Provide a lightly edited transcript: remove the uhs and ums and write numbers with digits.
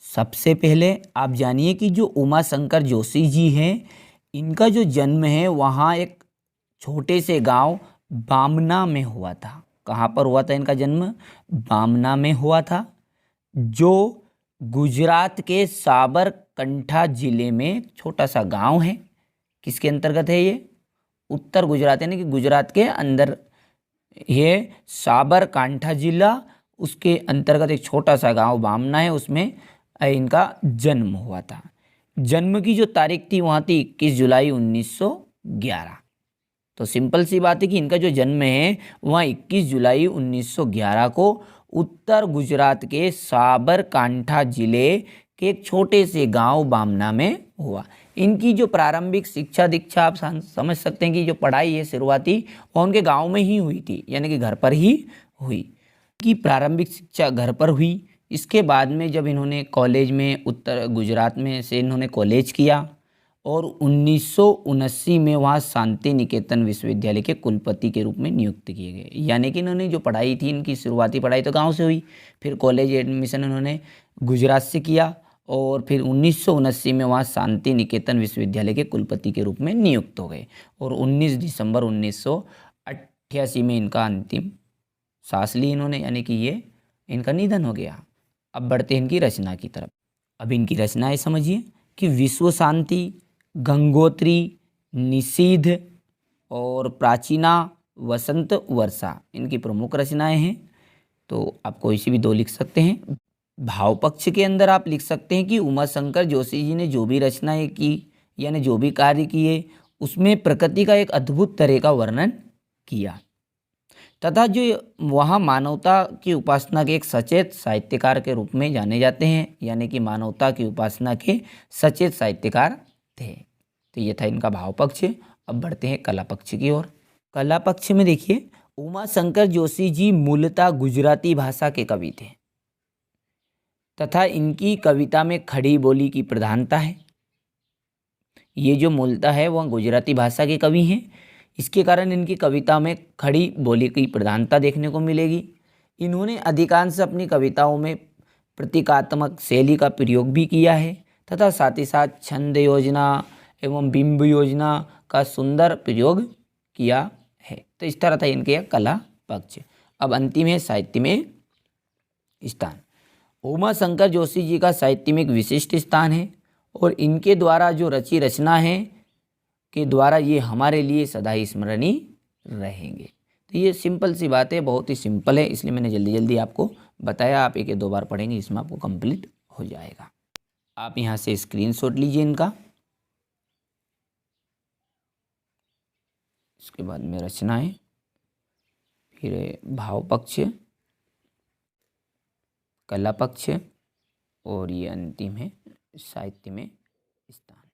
सबसे पहले आप जानिए कि जो उमा शंकर जोशी जी हैं, इनका जो जन्म है वहाँ एक छोटे से गांव बामना में हुआ था। कहाँ पर हुआ था इनका जन्म? बामना में हुआ था, जो गुजरात के साबरकंठा जिले में छोटा सा गांव है। किसके अंतर्गत है ये? उत्तर गुजरात, यानी कि गुजरात के अंदर ये साबरकांठा जिला, उसके अंतर्गत एक छोटा सा गांव बामना है, उसमें इनका जन्म हुआ था। जन्म की जो तारीख थी वहाँ थी 21 जुलाई 1911। तो सिंपल सी बात है कि इनका जो जन्म है वहाँ 21 जुलाई 1911 को उत्तर गुजरात के साबरकांठा जिले के एक छोटे से गांव बामना में हुआ। इनकी जो प्रारंभिक शिक्षा दीक्षा आप समझ सकते हैं कि जो पढ़ाई है शुरुआती वो उनके गांव में ही हुई थी, यानी कि घर पर ही हुई। कि प्रारंभिक शिक्षा घर पर हुई। इसके बाद में जब इन्होंने कॉलेज में उत्तर गुजरात में से इन्होंने कॉलेज किया और 1979 में वहाँ शांति निकेतन विश्वविद्यालय के कुलपति के रूप में नियुक्त किए गए। यानी कि इन्होंने जो पढ़ाई थी, इनकी शुरुआती पढ़ाई तो गांव से हुई, फिर कॉलेज एडमिशन इन्होंने गुजरात से किया और फिर 1979 में वहाँ शांति निकेतन विश्वविद्यालय के कुलपति के रूप में नियुक्त हो गए और 19 दिसंबर 1988 में इनका अंतिम सांस ली इन्होंने, यानी कि ये इनका निधन हो गया। अब बढ़ते हैं इनकी रचना की तरफ। अब इनकी रचनाएं समझिए कि विश्व शांति, गंगोत्री, निषीध और प्राचीना, वसंत वर्षा इनकी प्रमुख रचनाएं हैं। तो आप कोई सी भी दो लिख सकते हैं। भाव पक्ष के अंदर आप लिख सकते हैं कि उमा शंकर जोशी जी ने जो भी रचनाएं की, यानी जो भी कार्य किए, उसमें प्रकृति का एक अद्भुत तरह का वर्णन किया तथा जो वहाँ मानवता की उपासना के एक सचेत साहित्यकार के रूप में जाने जाते हैं, यानी कि मानवता की उपासना के सचेत साहित्यकार थे। तो ये था इनका भाव पक्ष। अब बढ़ते हैं कला पक्ष की ओर। कला पक्ष में देखिए, उमा शंकर जोशी जी मूलतः गुजराती भाषा के कवि थे तथा इनकी कविता में खड़ी बोली की प्रधानता है। ये जो मूलतः है वह गुजराती भाषा के कवि हैं, इसके कारण इनकी कविता में खड़ी बोली की प्रधानता देखने को मिलेगी। इन्होंने अधिकांश अपनी कविताओं में प्रतीकात्मक शैली का प्रयोग भी किया है तथा साथ ही साथ छंद योजना एवं बिंब योजना का सुंदर प्रयोग किया है। तो इस तरह था इनके कला पक्ष। अब अंतिम है साहित्य में स्थान। उमा शंकर जोशी जी का साहित्य में एक विशिष्ट स्थान है और इनके द्वारा जो रची रचना है के द्वारा ये हमारे लिए सदा ही स्मरणीय रहेंगे। तो ये सिंपल सी बात है, बहुत ही सिंपल है, इसलिए मैंने जल्दी जल्दी आपको बताया। आप एक या दो बार पढ़ेंगे, इसमें आपको कंप्लीट हो जाएगा। आप यहाँ से स्क्रीनशॉट लीजिए इनका। इसके बाद में रचनाएं, फिर भाव पक्ष, कला पक्ष और ये अंतिम है साहित्य में स्थान।